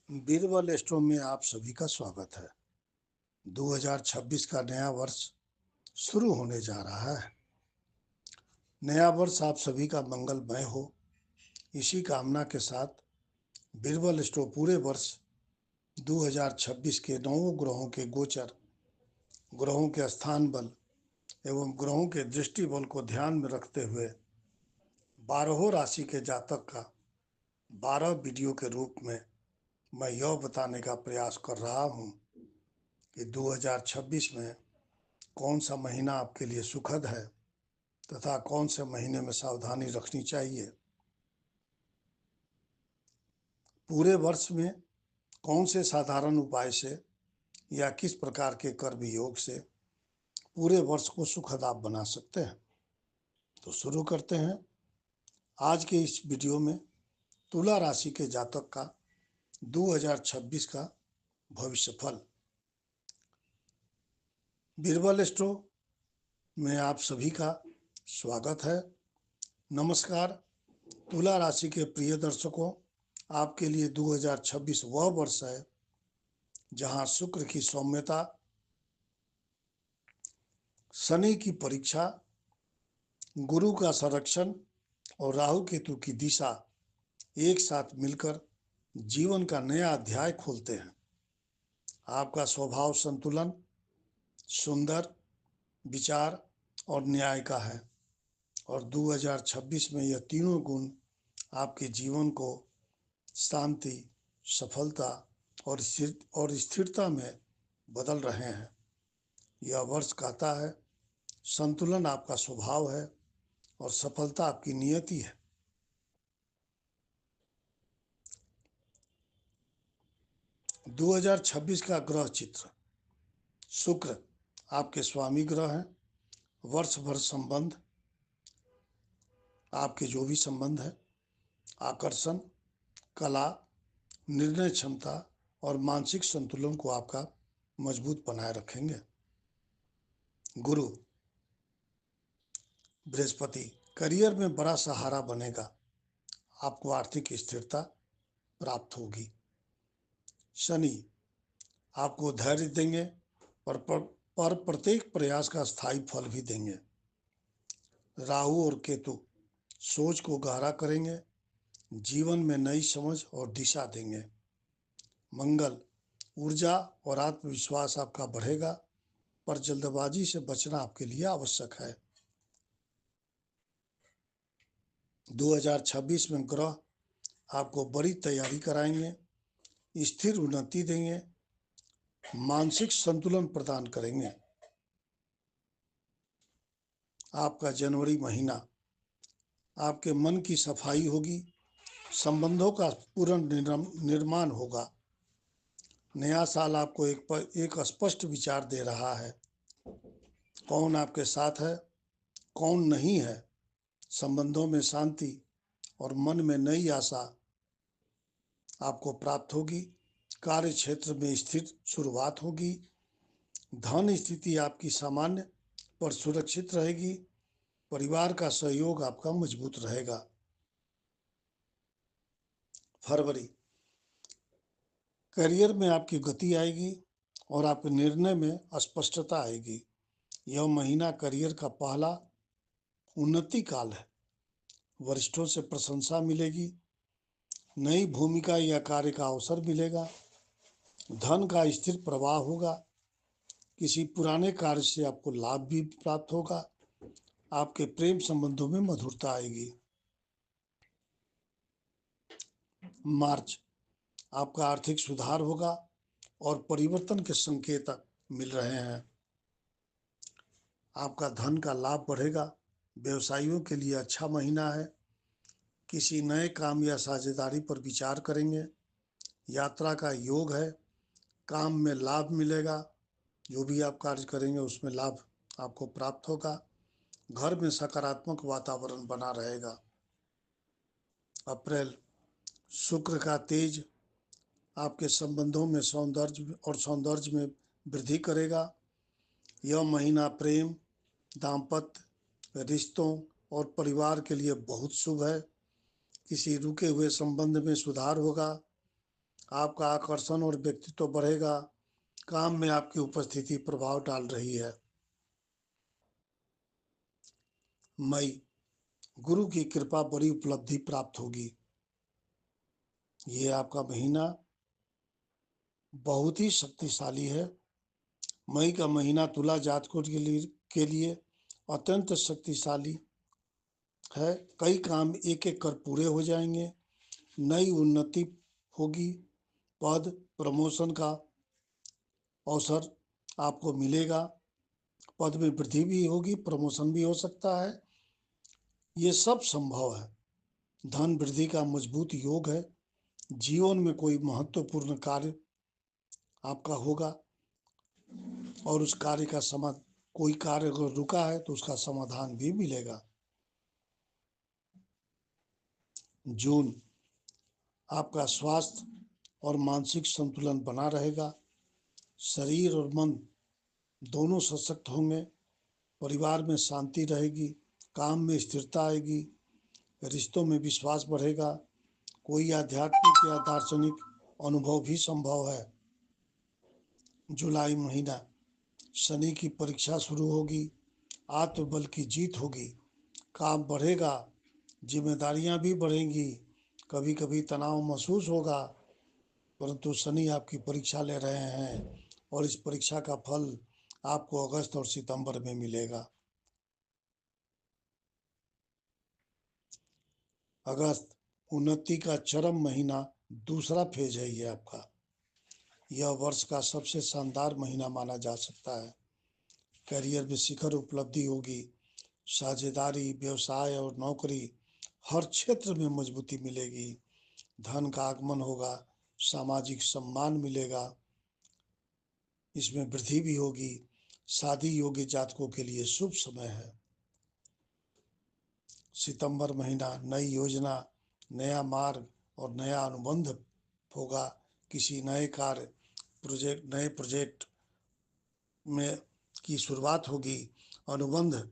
Birbal store में आप सभी का स्वागत है। 2026 का नया वर्ष शुरू होने जा रहा है। नया वर्ष आप सभी का मंगलमय हो, इसी कामना के साथ बीरबल स्टोर पूरे वर्ष 2026 के नौ ग्रहों के गोचर, ग्रहों के स्थान बल एवं ग्रहों के दृष्टि बल को ध्यान में रखते हुए 12 राशि के जातक का 12 वीडियो के रूप में मैं यह बताने का प्रयास कर रहा हूं कि 2026 में कौन सा महीना आपके लिए सुखद है तथा कौन से महीने में सावधानी रखनी चाहिए। पूरे वर्ष में कौन से साधारण उपाय से या किस प्रकार के कर्म योग से पूरे वर्ष को सुखद आप बना सकते हैं। तो शुरू करते हैं। आज के इस वीडियो में तुला राशि के जातक का 2026 का भविष्य फल। बीरबल स्टोर में आप सभी का स्वागत है। नमस्कार। तुला राशि के प्रिय दर्शकों, आपके लिए 2026 वह वर्ष है जहां शुक्र की सौम्यता, शनि की परीक्षा, गुरु का संरक्षण और राहु केतु की दिशा एक साथ मिलकर जीवन का नया अध्याय खोलते हैं। आपका स्वभाव संतुलन, सुंदर विचार और न्याय का है और 2026 में यह तीनों गुण आपके जीवन को शांति, सफलता और स्थिरता में बदल रहे हैं। यह वर्ष कहता है संतुलन आपका स्वभाव है और सफलता आपकी नियति है। दो 2026 का ग्रह चित्र। शुक्र आपके स्वामी ग्रह हैं। वर्ष भर संबंध, आपके जो भी संबंध है, आकर्षण, कला, निर्णय क्षमता और मानसिक संतुलन को आपका मजबूत बनाए रखेंगे। गुरु बृहस्पति करियर में बड़ा सहारा बनेगा, आपको आर्थिक स्थिरता प्राप्त होगी। शनि आपको धैर्य देंगे पर प्रत्येक प्रयास का स्थायी फल भी देंगे। राहु और केतु सोच को गहरा करेंगे, जीवन में नई समझ और दिशा देंगे। मंगल ऊर्जा और आत्मविश्वास आपका बढ़ेगा, पर जल्दबाजी से बचना आपके लिए आवश्यक है। 2026 में ग्रह आपको बड़ी तैयारी कराएंगे, स्थिर उन्नति देंगे, मानसिक संतुलन प्रदान करेंगे। आपका जनवरी महीना आपके मन की सफाई होगी, संबंधों का पूर्ण निर्माण होगा। नया साल आपको एक स्पष्ट विचार दे रहा है, कौन आपके साथ है, कौन नहीं है। संबंधों में शांति और मन में नई आशा आपको प्राप्त होगी। कार्य क्षेत्र में स्थिर शुरुआत होगी। धन स्थिति आपकी सामान्य पर सुरक्षित रहेगी। परिवार का सहयोग आपका मजबूत रहेगा। फरवरी करियर में आपकी गति आएगी और आपके निर्णय में स्पष्टता आएगी। यह महीना करियर का पहला उन्नति काल है। वरिष्ठों से प्रशंसा मिलेगी, नई भूमिका या कार्य का अवसर मिलेगा। धन का स्थिर प्रवाह होगा। किसी पुराने कार्य से आपको लाभ भी प्राप्त होगा। आपके प्रेम संबंधों में मधुरता आएगी। मार्च आपका आर्थिक सुधार होगा और परिवर्तन के संकेत मिल रहे हैं। आपका धन का लाभ बढ़ेगा। व्यवसायियों के लिए अच्छा महीना है। किसी नए काम या साझेदारी पर विचार करेंगे। यात्रा का योग है। काम में लाभ मिलेगा। जो भी आप कार्य करेंगे उसमें लाभ आपको प्राप्त होगा। घर में सकारात्मक वातावरण बना रहेगा। अप्रैल शुक्र का तेज आपके संबंधों में सौंदर्य में वृद्धि करेगा। यह महीना प्रेम, दाम्पत्य, रिश्तों और परिवार के लिए बहुत शुभ है। किसी रुके हुए संबंध में सुधार होगा। आपका आकर्षण और व्यक्तित्व बढ़ेगा। काम में आपकी उपस्थिति प्रभाव डाल रही है। मई, गुरु की कृपा, बड़ी उपलब्धि प्राप्त होगी। ये आपका महीना बहुत ही शक्तिशाली है। मई का महीना तुला जातकों के लिए अत्यंत शक्तिशाली है। कई काम एक एक कर पूरे हो जाएंगे। नई उन्नति होगी। पद प्रमोशन का अवसर आपको मिलेगा। पद में वृद्धि भी होगी, प्रमोशन भी हो सकता है। ये सब संभव है। धन वृद्धि का मजबूत योग है। जीवन में कोई महत्वपूर्ण कार्य आपका होगा और उस कार्य का कोई कार्य अगर रुका है तो उसका समाधान भी मिलेगा। जून, आपका स्वास्थ्य और मानसिक संतुलन बना रहेगा। शरीर और मन दोनों सशक्त होंगे। परिवार में शांति रहेगी। काम में स्थिरता आएगी। रिश्तों में विश्वास बढ़ेगा। कोई आध्यात्मिक या दार्शनिक अनुभव भी संभव है। जुलाई महीना, शनि की परीक्षा शुरू होगी। आत्मबल की जीत होगी। काम बढ़ेगा। जिम्मेदारियां भी बढ़ेंगी। कभी कभी तनाव महसूस होगा, परंतु शनि आपकी परीक्षा ले रहे हैं और इस परीक्षा का फल आपको अगस्त और सितंबर में मिलेगा। अगस्त, उन्नति का चरम महीना, दूसरा फेज है ये आपका। यह वर्ष का सबसे शानदार महीना माना जा सकता है। करियर में शिखर उपलब्धि होगी। साझेदारी, व्यवसाय और नौकरी, हर क्षेत्र में मजबूती मिलेगी। धन का आगमन होगा। सामाजिक सम्मान मिलेगा। इसमें वृद्धि भी होगी। शादी योग्य जातकों के लिए शुभ समय है। सितंबर महीना, नई योजना, नया मार्ग और नया अनुबंध होगा। किसी नए नए प्रोजेक्ट में की शुरुआत होगी। अनुबंध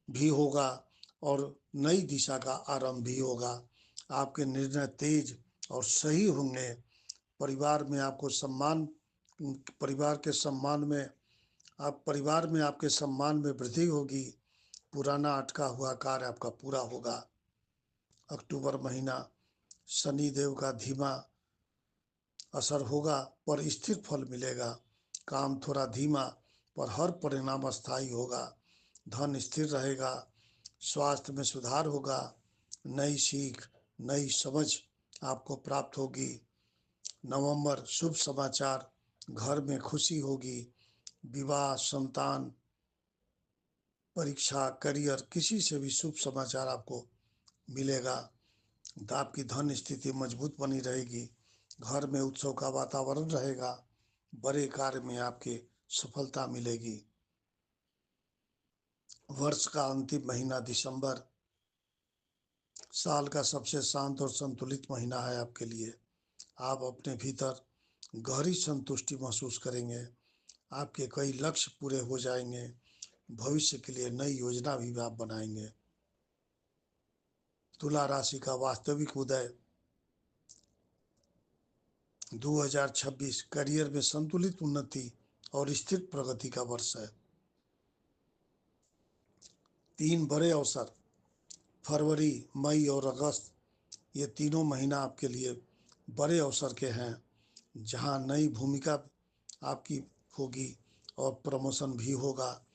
भी होगा और नई दिशा का आरंभ भी होगा। आपके निर्णय तेज और सही होंगे। परिवार में आपको सम्मान परिवार में आपके सम्मान में वृद्धि होगी। पुराना अटका हुआ कार्य आपका पूरा होगा। अक्टूबर महीना, शनि देव का धीमा असर होगा पर स्थिर फल मिलेगा। काम थोड़ा धीमा पर हर परिणाम अस्थायी होगा। धन स्थिर रहेगा। स्वास्थ्य में सुधार होगा। नई सीख, नई समझ आपको प्राप्त होगी। नवंबर, शुभ समाचार, घर में खुशी होगी। विवाह, संतान, परीक्षा, करियर, किसी से भी शुभ समाचार आपको मिलेगा। आपकी धन स्थिति मजबूत बनी रहेगी। घर में उत्सव का वातावरण रहेगा। बड़े कार्य में आपके सफलता मिलेगी। वर्ष का अंतिम महीना दिसंबर, साल का सबसे शांत और संतुलित महीना है आपके लिए। आप अपने भीतर गहरी संतुष्टि महसूस करेंगे। आपके कई लक्ष्य पूरे हो जाएंगे। भविष्य के लिए नई योजना भी आप बनाएंगे। तुला राशि का वास्तविक उदय 2026 करियर में संतुलित उन्नति और स्थिर प्रगति का वर्ष है। 3 बड़े अवसर, फरवरी, मई और अगस्त, ये तीनों महीना आपके लिए बड़े अवसर के हैं, जहां नई भूमिका आपकी होगी और प्रमोशन भी होगा।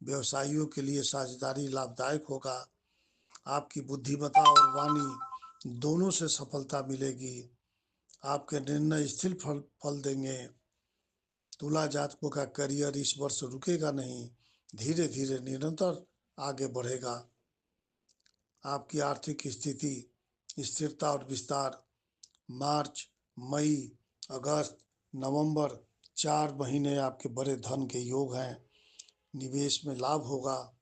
व्यवसायियों के लिए साझेदारी लाभदायक होगा। आपकी बुद्धिमत्ता और वाणी दोनों से सफलता मिलेगी। आपके निर्णय स्थिर फल देंगे। तुला जातकों का करियर इस वर्ष रुकेगा नहीं, धीरे धीरे निरंतर आगे बढ़ेगा। आपकी आर्थिक स्थिति, स्थिरता और विस्तार, मार्च, मई, अगस्त, नवंबर, 4 महीने आपके बड़े धन के योग हैं। निवेश में लाभ होगा।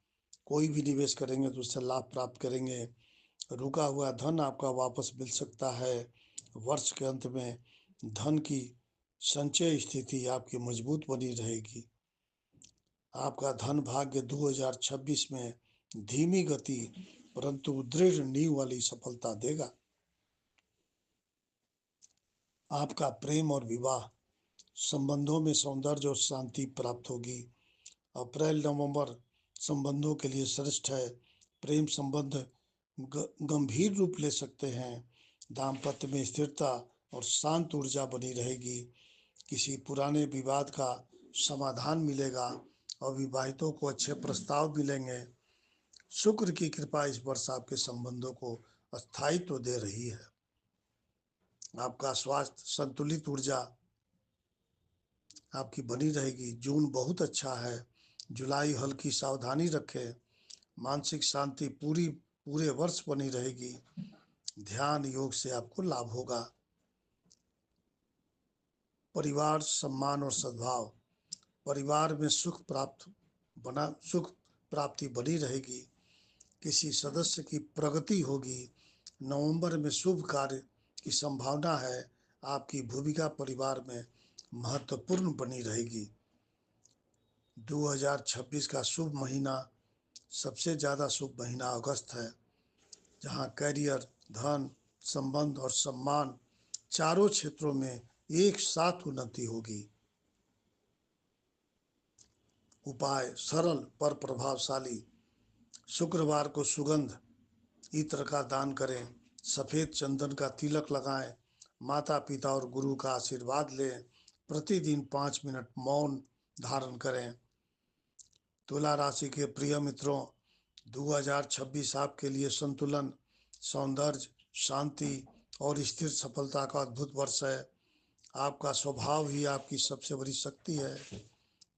कोई भी निवेश करेंगे तो उससे लाभ प्राप्त करेंगे। रुका हुआ धन आपका वापस मिल सकता है। वर्ष के अंत में धन की संचय स्थिति आपकी मजबूत बनी रहेगी। आपका धन भाग्य 2026 में धीमी गति परंतु दृढ़ नींव वाली सफलता देगा। आपका प्रेम और विवाह संबंधों में सौंदर्य और शांति प्राप्त होगी। अप्रैल नवंबर संबंधों के लिए श्रेष्ठ है। प्रेम संबंध गंभीर रूप ले सकते हैं। दाम्पत्य में स्थिरता और शांत ऊर्जा बनी रहेगी। किसी पुराने विवाद का समाधान मिलेगा। अविवाहितों को अच्छे प्रस्ताव मिलेंगे। शुक्र की कृपा इस वर्ष आपके संबंधों को स्थायित्व दे रही है। आपका स्वास्थ्य संतुलित ऊर्जा आपकी बनी रहेगी। जून बहुत अच्छा है। जुलाई हल्की सावधानी रखें। मानसिक शांति पूरे वर्ष बनी रहेगी। ध्यान योग से आपको लाभ होगा। परिवार सम्मान और सद्भाव, परिवार में सुख प्राप्ति बनी रहेगी। किसी सदस्य की प्रगति होगी। नवंबर में शुभ कार्य की संभावना है। आपकी भूमिका परिवार में महत्वपूर्ण बनी रहेगी। 2026 का शुभ महीना, सबसे ज़्यादा शुभ महीना अगस्त है, जहां कैरियर, धन, संबंध और सम्मान चारों क्षेत्रों में एक साथ उन्नति होगी। उपाय सरल पर प्रभावशाली। शुक्रवार को सुगंध इत्र का दान करें। सफेद चंदन का तिलक लगाएं। माता पिता और गुरु का आशीर्वाद लें। प्रतिदिन 5 मिनट मौन धारण करें। तुला राशि के प्रिय मित्रों, 2026 आपके लिए संतुलन, सौंदर्य, शांति और स्थिर सफलता का अद्भुत वर्ष है। आपका स्वभाव ही आपकी सबसे बड़ी शक्ति है।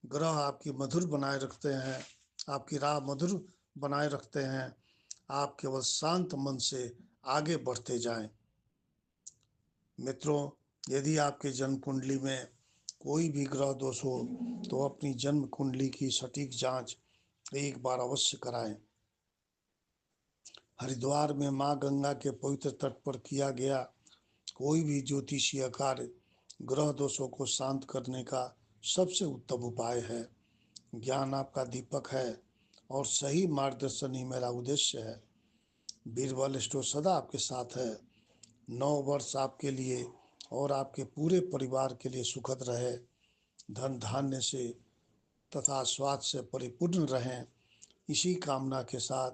ग्रह आपकी मधुर बनाए रखते हैं, आपकी राह मधुर बनाए रखते हैं। आप केवल शांत मन से आगे बढ़ते जाएं। मित्रों, यदि आपके जन्म कुंडली में कोई भी ग्रह दोष हो तो अपनी जन्म कुंडली की सटीक जांच एक बार अवश्य कराएं। हरिद्वार में मां गंगा के पवित्र तट पर किया गया कोई भी ज्योतिषीय कार्य ग्रह दोषों को शांत करने का सबसे उत्तम उपाय है। ज्ञान आपका दीपक है और सही मार्गदर्शन ही मेरा उद्देश्य है। बीरबल स्टोर सदा आपके साथ है। 9 वर्ष आपके लिए और आपके पूरे परिवार के लिए सुखद रहे। धन धान्य से तथा स्वास्थ्य से परिपूर्ण रहें। इसी कामना के साथ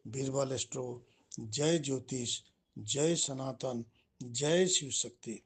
बीरबल स्टोर जय ज्योतिष, जय सनातन, जय शिव शक्ति।